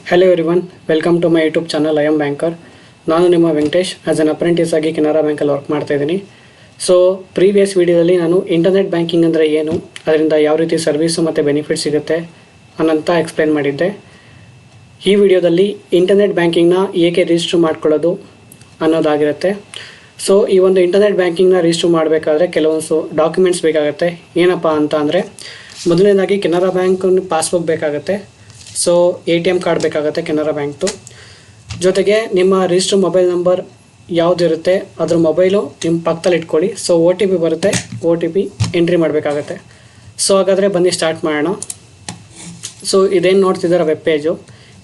Hello everyone, welcome to my YouTube channel. I am Banker. ನಾನು ನಿಮ್ಮ Venkatesh as an apprentice ಆಗಿ ಕೆನರಾ ಬ್ಯಾಂಕಲ್ಲಿ work ಮಾಡ್ತಾ ಇದ್ದೀನಿ. ಸೊ ಪ್ರೀವಿಯಸ್ ವಿಡಿಯೋದಲ್ಲಿ ನಾನು ಇಂಟರ್ನೆಟ್ ಬ್ಯಾಂಕಿಂಗ್ ಅಂದರೆ ಏನು, ಅದರಿಂದ ಯಾವ ರೀತಿ ಸರ್ವಿಸು ಮತ್ತು ಬೆನಿಫಿಟ್ ಸಿಗುತ್ತೆ ಅನ್ನೋಂಥ ಎಕ್ಸ್ಪ್ಲೇನ್ ಮಾಡಿದ್ದೆ. ಈ ವಿಡಿಯೋದಲ್ಲಿ ಇಂಟರ್ನೆಟ್ ಬ್ಯಾಂಕಿಂಗ್ನ ಏಕೆ ರಿಜಿಸ್ಟರ್ ಮಾಡ್ಕೊಳ್ಳೋದು ಅನ್ನೋದಾಗಿರುತ್ತೆ. ಸೊ ಈ ಒಂದು ಇಂಟರ್ನೆಟ್ ಬ್ಯಾಂಕಿಂಗ್ನ ರಿಜಿಸ್ಟರ್ ಮಾಡಬೇಕಾದ್ರೆ ಕೆಲವೊಂದು ಡಾಕ್ಯುಮೆಂಟ್ಸ್ ಬೇಕಾಗುತ್ತೆ. ಏನಪ್ಪ ಅಂತ ಅಂದರೆ, ಮೊದಲನೇದಾಗಿ ಕೆನರಾ ಬ್ಯಾಂಕ್ ಪಾಸ್ಬುಕ್ ಬೇಕಾಗುತ್ತೆ. ಸೊ ATM ಕಾರ್ಡ್ ಬೇಕಾಗುತ್ತೆ ಕೆನರಾ ಬ್ಯಾಂಕ್ದು. ಜೊತೆಗೆ ನಿಮ್ಮ ರಿಜಿಸ್ಟರ್ ಮೊಬೈಲ್ ನಂಬರ್ ಯಾವುದಿರುತ್ತೆ ಅದ್ರ ಮೊಬೈಲು ನಿಮ್ಮ ಪಕ್ಕದಲ್ಲಿ ಇಟ್ಕೊಳ್ಳಿ. ಸೊ OTP ಬರುತ್ತೆ, OTP ಎಂಟ್ರಿ ಮಾಡಬೇಕಾಗತ್ತೆ. ಸೊ ಹಾಗಾದರೆ ಬನ್ನಿ ಸ್ಟಾರ್ಟ್ ಮಾಡೋಣ. ಸೊ ಇದೇನು ನೋಡ್ತಿದ್ದಾರೆ ವೆಬ್ ಪೇಜು,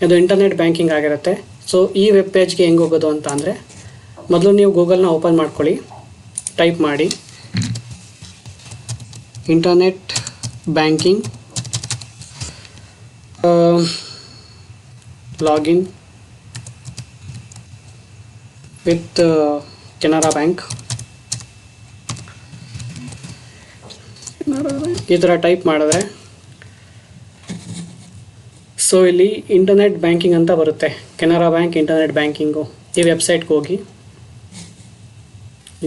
ಇದು ಇಂಟರ್ನೆಟ್ ಬ್ಯಾಂಕಿಂಗ್ ಆಗಿರುತ್ತೆ. ಸೊ ಈ ವೆಬ್ ಪೇಜ್ಗೆ ಹೆಂಗೆ ಹೋಗೋದು ಅಂತ ಅಂದರೆ, ಮೊದಲು ನೀವು ಗೂಗಲ್ನ ಓಪನ್ ಮಾಡ್ಕೊಳ್ಳಿ, ಟೈಪ್ ಮಾಡಿ internet banking login with Canara bank ಈ ಥರ ಟೈಪ್ ಮಾಡಿದ್ರೆ ಸೊ ಇಲ್ಲಿ ಇಂಟರ್ನೆಟ್ ಬ್ಯಾಂಕಿಂಗ್ ಅಂತ ಬರುತ್ತೆ. ಕೆನರಾ ಬ್ಯಾಂಕ್ ಇಂಟರ್ನೆಟ್ ಬ್ಯಾಂಕಿಂಗು ಈ ವೆಬ್ಸೈಟ್ಗೆ ಹೋಗಿ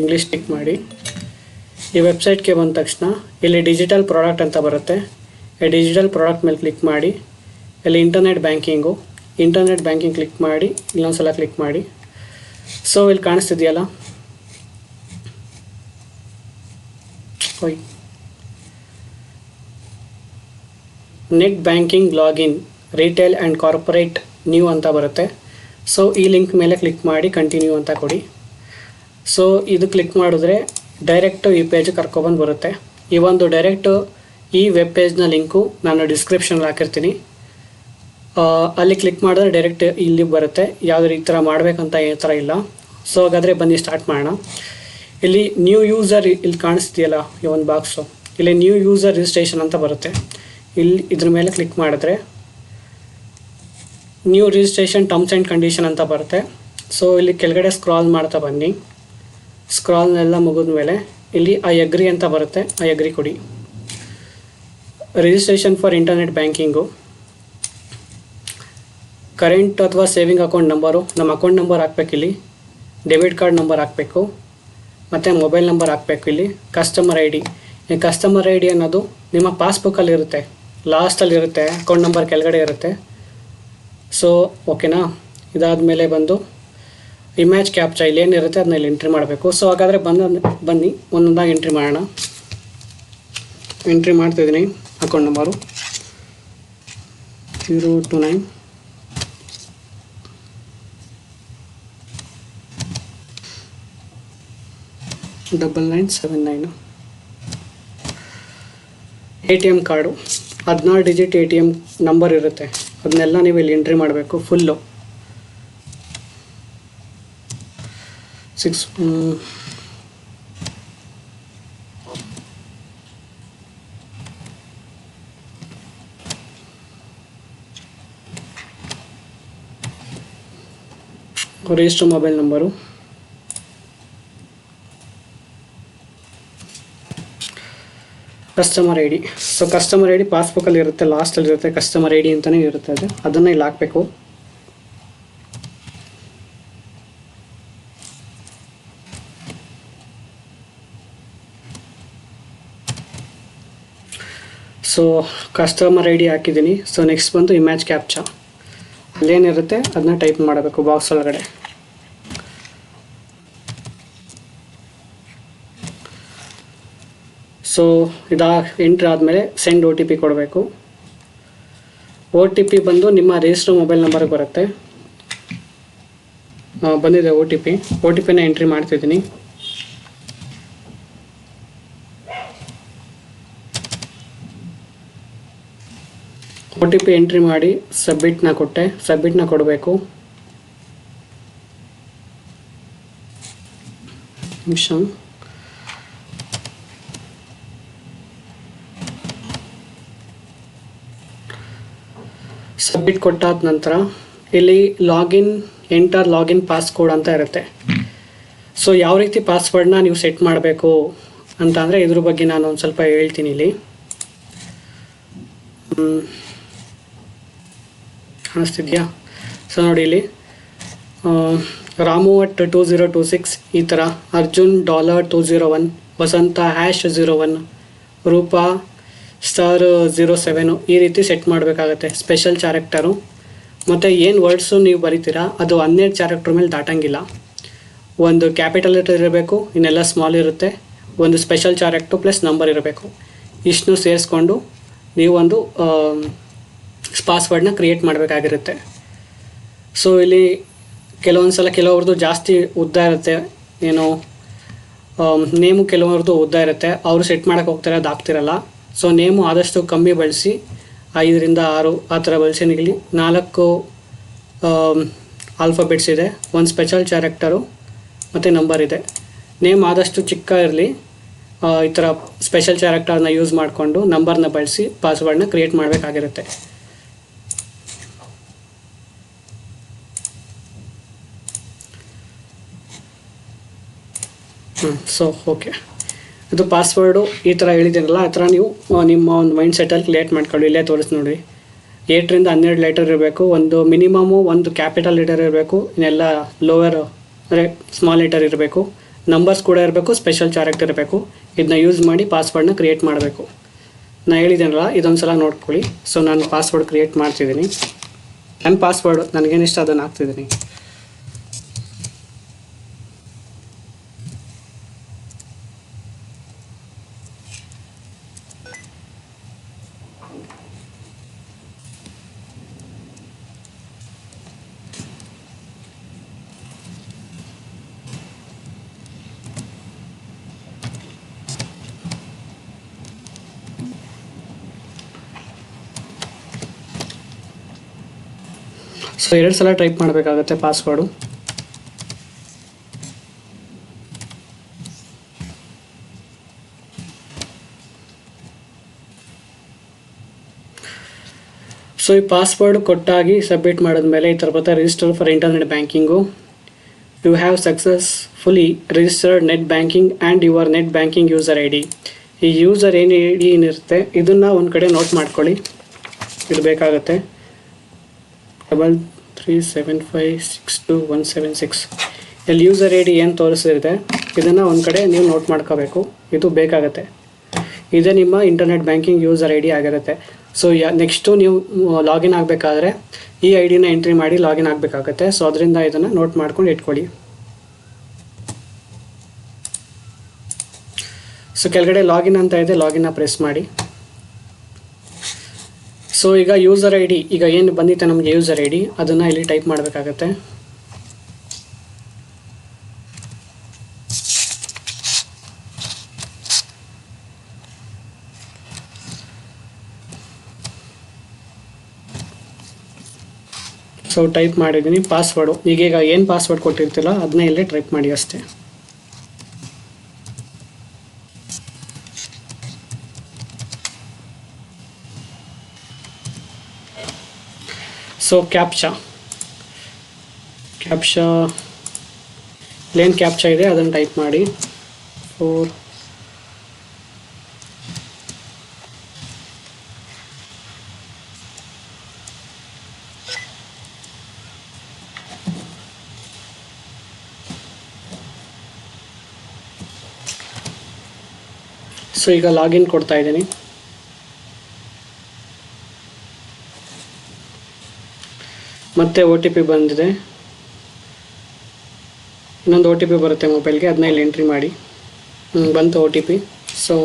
ಇಂಗ್ಲೀಷ್ ಟಿಕ್ ಮಾಡಿ. ಈ ವೆಬ್ಸೈಟ್ಗೆ ಬಂದ ತಕ್ಷಣ ಇಲ್ಲಿ ಡಿಜಿಟಲ್ ಪ್ರಾಡಕ್ಟ್ ಅಂತ ಬರುತ್ತೆ. ಈ ಡಿಜಿಟಲ್ ಪ್ರಾಡಕ್ಟ್ ಮೇಲೆ ಕ್ಲಿಕ್ ಮಾಡಿ, ಇಲ್ಲಿ ಇಂಟರ್ನೆಟ್ ಬ್ಯಾಂಕಿಂಗ್ ಕ್ಲಿಕ್ ಮಾಡಿ, ಇಲ್ಲೊಂದು ಸಲ ಕ್ಲಿಕ್ ಮಾಡಿ. ಸೊ ಇಲ್ಲಿ ಕಾಣಿಸ್ತಿದೆಯಲ್ಲ, net banking login retail and corporate new ಅಂತ ಬರುತ್ತೆ. ಸೊ ಈ ಲಿಂಕ್ ಮೇಲೆ ಕ್ಲಿಕ್ ಮಾಡಿ ಕಂಟಿನ್ಯೂ ಅಂತ ಕೊಡಿ. ಸೊ ಇದು ಕ್ಲಿಕ್ ಮಾಡಿದ್ರೆ ಡೈರೆಕ್ಟು ಈ ಪೇಜ್ ಕರ್ಕೊಬಂದು ಬರುತ್ತೆ. ಈ ಒಂದು ಡೈರೆಕ್ಟು ಈ ವೆಬ್ ಪೇಜ್ನ ಲಿಂಕು ನಾನು ಡಿಸ್ಕ್ರಿಪ್ಷನಲ್ಲಿ ಹಾಕಿರ್ತೀನಿ. ಅಲ್ಲಿ ಕ್ಲಿಕ್ ಮಾಡಿದ್ರೆ ಡೈರೆಕ್ಟ್ ಇಲ್ಲಿ ಬರುತ್ತೆ. ಯಾವುದೇ ಈ ಥರ ಮಾಡಬೇಕಂತ ಈ ಥರ ಇಲ್ಲ. ಸೊ ಹಾಗಾದರೆ ಬನ್ನಿ ಸ್ಟಾರ್ಟ್ ಮಾಡೋಣ. ಇಲ್ಲಿ ನ್ಯೂ ಯೂಸರ್ ಇಲ್ಲಿ ಕಾಣಿಸ್ತೀಯಲ್ಲ ಈ ಒಂದು ಬಾಕ್ಸು, ಇಲ್ಲಿ ನ್ಯೂ ಯೂಸರ್ ರಿಜಿಸ್ಟ್ರೇಷನ್ ಅಂತ ಬರುತ್ತೆ. ಇಲ್ಲಿ ಇದ್ರ ಮೇಲೆ ಕ್ಲಿಕ್ ಮಾಡಿದ್ರೆ new registration terms and condition ಅಂತ ಬರುತ್ತೆ. ಸೊ ಇಲ್ಲಿ ಕೆಳಗಡೆ ಸ್ಕ್ರಾಲ್ ಮಾಡ್ತಾ ಬನ್ನಿ. ಸ್ಕ್ರಾಲ್ನೆಲ್ಲ ಮುಗಿದ ಮೇಲೆ ಇಲ್ಲಿ ಐ ಅಗ್ರಿ ಅಂತ ಬರುತ್ತೆ, ಐ ಅಗ್ರಿ ಕೊಡಿ. Registration for internet banking current ಅಥವಾ ಸೇವಿಂಗ್ ಅಕೌಂಟ್ ನಂಬರು, ನಮ್ಮ ಅಕೌಂಟ್ ನಂಬರ್ ಹಾಕ್ಬೇಕು, ಇಲ್ಲಿ ಡೆಬಿಟ್ ಕಾರ್ಡ್ ನಂಬರ್ ಹಾಕಬೇಕು, ಮತ್ತು ಮೊಬೈಲ್ ನಂಬರ್ ಹಾಕಬೇಕು. ಇಲ್ಲಿ ಕಸ್ಟಮರ್ ID, ಈ ಕಸ್ಟಮರ್ ID ಅನ್ನೋದು ನಿಮ್ಮ ಪಾಸ್ಬುಕ್ಕಲ್ಲಿ ಇರುತ್ತೆ, ಲಾಸ್ಟಲ್ಲಿ ಇರುತ್ತೆ, ಅಕೌಂಟ್ ನಂಬರ್ ಕೆಳಗಡೆ ಇರುತ್ತೆ. ಸೊ ಓಕೆನಾ. ಇದಾದಮೇಲೆ ಬಂದು ಇಮೇಜ್ ಕ್ಯಾಪ್ಚಾ ಇಲ್ಲಿ ಏನಿರುತ್ತೆ ಅದನ್ನ ಇಲ್ಲಿ ಎಂಟ್ರಿ ಮಾಡಬೇಕು. ಸೊ ಹಾಗಾದರೆ ಬನ್ನಿ ಒಂದೊಂದಾಗಿ ಎಂಟ್ರಿ ಮಾಡೋಣ. ಎಂಟ್ರಿ ಮಾಡ್ತಿದ್ದೀನಿ. Account number 029 9979. ATM card 16 digit ATM number ಇರುತ್ತೆ, ಅದನ್ನೆಲ್ಲ ನೀವು ಇಲ್ಲಿ ಎಂಟ್ರಿ ಮಾಡಬೇಕು full. 6 register mobile number, customer ID. So customer ID ಪಾಸ್ಬುಕ್ಕಲ್ಲಿ ಇರುತ್ತೆ, ಲಾಸ್ಟಲ್ಲಿ ಇರುತ್ತೆ, ಕಸ್ಟಮರ್ ID ಅಂತಲೇ ಇರುತ್ತೆ, ಅದನ್ನು ಇಲ್ಲಿ ಹಾಕಬೇಕು. ಸೊ ಕಸ್ಟಮರ್ ID ಹಾಕಿದ್ದೀನಿ. ಸೊ ನೆಕ್ಸ್ಟ್ ಬಂದು ಇಮೇಜ್ ಕ್ಯಾಪ್ಚಾ, ಅಲ್ಲೇನಿರುತ್ತೆ ಅದನ್ನ ಟೈಪ್ ಮಾಡಬೇಕು ಬಾಕ್ಸ್ ಒಳಗಡೆ. ಸೊ ಎಂಟ್ರಿ ಆದಮೇಲೆ ಸೆಂಡ್ OTP ಕೊಡಬೇಕು. OTP ಬಂದು ನಿಮ್ಮ ರಿಜಿಸ್ಟರ್ ಮೊಬೈಲ್ ನಂಬರ್ಗೆ ಬರುತ್ತೆ. ಬಂದಿದೆ OTPನ ಎಂಟ್ರಿ ಮಾಡ್ತಿದ್ದೀನಿ. OTP ಎಂಟ್ರಿ ಮಾಡಿ ಸಬ್ಮಿಟ್ನ ಕೊಡಬೇಕು. ನಿಮಿಷ. ಸಬ್ಮಿಟ್ ಕೊಟ್ಟಾದ ನಂತರ ಇಲ್ಲಿ ಎಂಟರ್ ಲಾಗಿನ್ ಪಾಸ್ಕೋಡ್ ಅಂತ ಇರುತ್ತೆ. ಸೊ ಯಾವ ರೀತಿ ಪಾಸ್ವರ್ಡ್ನ ನೀವು ಸೆಟ್ ಮಾಡಬೇಕು ಅಂತ ಅಂದರೆ ಇದ್ರ ಬಗ್ಗೆ ನಾನು ಒಂದು ಸ್ವಲ್ಪ ಹೇಳ್ತೀನಿ ಇಲ್ಲಿ. ಕಾಣಿಸ್ತಿದೆಯಾ? ಸೊ ನೋಡಿ ಇಲ್ಲಿ ರಾಮು @2026 ಈ ಥರ, ಅರ್ಜುನ್ $201, ವಸಂತ #01, ರೂಪಾ *07 ಈ ರೀತಿ ಸೆಟ್ ಮಾಡಬೇಕಾಗತ್ತೆ ಸ್ಪೆಷಲ್ ಕ್ಯಾರೆಕ್ಟರು. ಮತ್ತು ಏನು ವರ್ಡ್ಸು ನೀವು ಬರಿತೀರಾ ಅದು 12 ಕ್ಯಾರೆಕ್ಟರ್ ಮೇಲೆ ದಾಟಂಗಿಲ್ಲ. ಒಂದು ಕ್ಯಾಪಿಟಲ್ ಲೆಟರ್ ಇರಬೇಕು, ಇನ್ನೆಲ್ಲ ಸ್ಮಾಲ್ ಇರುತ್ತೆ. ಒಂದು ಸ್ಪೆಷಲ್ ಕ್ಯಾರೆಕ್ಟರ್ ಪ್ಲಸ್ ನಂಬರ್ ಇರಬೇಕು. ಇಷ್ಟನ್ನು ಸೇರಿಸ್ಕೊಂಡು ನೀವು ಒಂದು ಪಾಸ್ವರ್ಡ್ನ ಕ್ರಿಯೇಟ್ ಮಾಡಬೇಕಾಗಿರುತ್ತೆ. ಸೊ ಇಲ್ಲಿ ಕೆಲವೊಂದು ಸಲ ಕೆಲವ್ರದ್ದು ಜಾಸ್ತಿ ಉದ್ದ ಇರುತ್ತೆ, ಏನು ನೇಮು ಕೆಲವ್ರದ್ದು ಉದ್ದ ಇರುತ್ತೆ, ಅವರು ಸೆಟ್ ಮಾಡೋಕ್ಕೆ ಹೋಗ್ತಾರೆ, ಅದು ಆಗ್ತಿರಲ್ಲ. ಸೊ ನೇಮು ಆದಷ್ಟು ಕಮ್ಮಿ ಬಳಸಿ, 5 ರಿಂದ 6 ಆ ಥರ ಬಳಸಿ. ಇಲ್ಲಿ 4 ಆಲ್ಫಾಬೆಟ್ಸ್ ಇದೆ, ಒಂದು ಸ್ಪೆಷಲ್ ಕ್ಯಾರೆಕ್ಟರು ಮತ್ತು ನಂಬರ್ ಇದೆ. ನೇಮ್ ಆದಷ್ಟು ಚಿಕ್ಕ ಇರಲಿ, ಈ ಥರ ಸ್ಪೆಷಲ್ ಕ್ಯಾರೆಕ್ಟರ್ನ ಯೂಸ್ ಮಾಡಿಕೊಂಡು ನಂಬರ್ನ ಬಳಸಿ ಪಾಸ್ವರ್ಡ್ನ ಕ್ರಿಯೇಟ್ ಮಾಡಬೇಕಾಗಿರುತ್ತೆ. ಸೊ ಓಕೆ, ಇದು ಪಾಸ್ವರ್ಡು ಈ ಥರ ಹೇಳಿದ್ದೀನಲ್ಲ, ಆ ಥರ ನೀವು ನಿಮ್ಮ ಒಂದು ಮೈಂಡ್ ಸೆಟ್ಟಲ್ಲಿ ಕ್ರಿಯೇಟ್ ಮಾಡ್ಕೊಳ್ಳಿ. ಇಲ್ಲೇ ತೋರಿಸಿ ನೋಡಿ, 8 ರಿಂದ 12 ಲೆಟರ್ ಇರಬೇಕು, ಒಂದು ಮಿನಿಮಮು ಒಂದು ಕ್ಯಾಪಿಟಲ್ ಲೆಟರ್ ಇರಬೇಕು, ಇನ್ನೆಲ್ಲ ಲೋವರ್ ಅಂದರೆ ಸ್ಮಾಲ್ ಲೆಟರ್ ಇರಬೇಕು, ನಂಬರ್ಸ್ ಕೂಡ ಇರಬೇಕು, ಸ್ಪೆಷಲ್ ಕ್ಯಾರೆಕ್ಟರ್ ಇರಬೇಕು. ಇದನ್ನ ಯೂಸ್ ಮಾಡಿ ಪಾಸ್ವರ್ಡ್ನ ಕ್ರಿಯೇಟ್ ಮಾಡಬೇಕು. ನಾನು ಹೇಳಿದ್ದೀನಲ್ಲ, ಇದೊಂದು ಸಲ ನೋಡ್ಕೊಳ್ಳಿ. ಸೊ ನಾನು ಪಾಸ್ವರ್ಡ್ ಕ್ರಿಯೇಟ್ ಮಾಡ್ತಿದ್ದೀನಿ. ನನ್ನ ಪಾಸ್ವರ್ಡು ನನಗೇನಿಷ್ಟ ಅದನ್ನು ಹಾಕ್ತಿದ್ದೀನಿ. ಸೊ 2 ಸಲ ಟೈಪ್ ಮಾಡಬೇಕಾಗತ್ತೆ ಪಾಸ್ವರ್ಡು. ಸೊ ಈ ಪಾಸ್ವರ್ಡ್ ಕೊಟ್ಟಾಗಿ ಸಬ್ಮಿಟ್ ಮಾಡಿದ್ಮೇಲೆ ಈ ಥರ ಬರುತ್ತೆ, register for internet banking. You have successfully registered net banking and your net banking user ID. ಈ ಯೂಸರ್ ಏನಿರುತ್ತೆ ಇದನ್ನು ಒಂದು ಕಡೆ ನೋಟ್ ಮಾಡ್ಕೊಳ್ಳಿ, ಇದು ಬೇಕಾಗುತ್ತೆ. 37562 ಇಲ್ಲಿ ಯೂಸರ್ ID ಏನು ತೋರಿಸಿದೆ ಇದನ್ನು ಒಂದು ಕಡೆ ನೀವು ನೋಟ್ ಮಾಡ್ಕೋಬೇಕು, ಇದು ಬೇಕಾಗುತ್ತೆ. ಇದೇ ನಿಮ್ಮ ಇಂಟರ್ನೆಟ್ ಬ್ಯಾಂಕಿಂಗ್ ಯೂಸರ್ ID ಆಗಿರುತ್ತೆ. ಸೊ ನೆಕ್ಸ್ಟು ನೀವು ಲಾಗಿನ್ ಆಗಬೇಕಾದ್ರೆ ಈ ID ನ ಎಂಟ್ರಿ ಮಾಡಿ ಲಾಗಿನ್ ಆಗಬೇಕಾಗುತ್ತೆ. ಸೊ ಅದರಿಂದ ಇದನ್ನು ನೋಟ್ ಮಾಡ್ಕೊಂಡು ಇಟ್ಕೊಳ್ಳಿ. ಸೊ ಕೆಳಗಡೆ ಲಾಗಿನ್ ಅಂತ ಇದೆ, ಲಾಗಿನ್ನ ಪ್ರೆಸ್ ಮಾಡಿ. ಸೊ ಈಗ ಯೂಸರ್ ID, ಈಗ ಏನು ಬಂದಿತ್ತು ನಮಗೆ ಯೂಸರ್ ID, ಅದನ್ನು ಇಲ್ಲಿ ಟೈಪ್ ಮಾಡಬೇಕಾಗತ್ತೆ. ಸೊ ಟೈಪ್ ಮಾಡಿದ್ದೀನಿ ಪಾಸ್ವರ್ಡು. ಈಗ ಏನು ಪಾಸ್ವರ್ಡ್ ಕೊಟ್ಟಿರ್ತಿಲ್ಲ ಅದನ್ನೇ ಇಲ್ಲೇ ಟೈಪ್ ಮಾಡಿ ಅಷ್ಟೇ. ಸೊ ಕ್ಯಾಪ್ಚಾ ಏನು ಕ್ಯಾಪ್ಚಾ ಇದೆ ಅದನ್ನು ಟೈಪ್ ಮಾಡಿ. 4 ಸೊ ಈಗ ಲಾಗಿನ್ ಕೊಡ್ತಾ ಇದ್ದೀನಿ. ಮತ್ತೆ OTP ಬಂದಿದೆ, ಇನ್ನೊಂದು OTP ಬರುತ್ತೆ ಮೊಬೈಲ್ಗೆ, ಅದನ್ನ ಇಲ್ಲಿ ಎಂಟ್ರಿ ಮಾಡಿ. ಬಂತು OTP. ಸೊ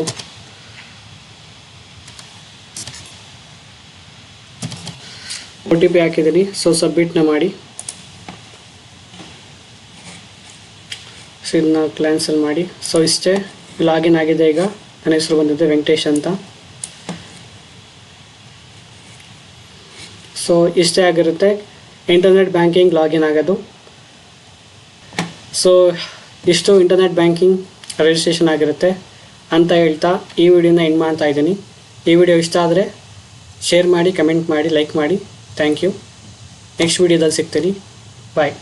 OTP ಹಾಕಿದ್ದೀನಿ. ಸೊ ಸಬ್ಮಿಟ್ನ ಮಾಡಿ. ಸೊ ಇದನ್ನ ಕ್ಯಾನ್ಸಲ್ ಮಾಡಿ. ಸೊ ಇಷ್ಟೇ, ಲಾಗಿನ್ ಆಗಿದೆ. ಈಗ ನನ್ನ ಹೆಸರು ಬಂದಿದೆ ವೆಂಕಟೇಶ್ ಅಂತ. ಸೊ ಇಷ್ಟೇ ಆಗಿರುತ್ತೆ ಇಂಟರ್ನೆಟ್ ಬ್ಯಾಂಕಿಂಗ್ ಲಾಗಿನ್ ಆಗೋದು. ಸೊ ಇಷ್ಟು ಇಂಟರ್ನೆಟ್ ಬ್ಯಾಂಕಿಂಗ್ ರಿಜಿಸ್ಟ್ರೇಷನ್ ಆಗಿರುತ್ತೆ ಅಂತ ಹೇಳ್ತಾ ಈ ವಿಡಿಯೋನ ಎಂಡ್ ಮಾಡ್ತಾ ಇದ್ದೀನಿ. ಈ ವಿಡಿಯೋ ಇಷ್ಟ ಆದರೆ ಶೇರ್ ಮಾಡಿ, ಕಮೆಂಟ್ ಮಾಡಿ, ಲೈಕ್ ಮಾಡಿ. Thank you. ನೆಕ್ಸ್ಟ್ ವಿಡಿಯೋದಲ್ಲಿ ಸಿಗ್ತೀನಿ. ಬಾಯ್.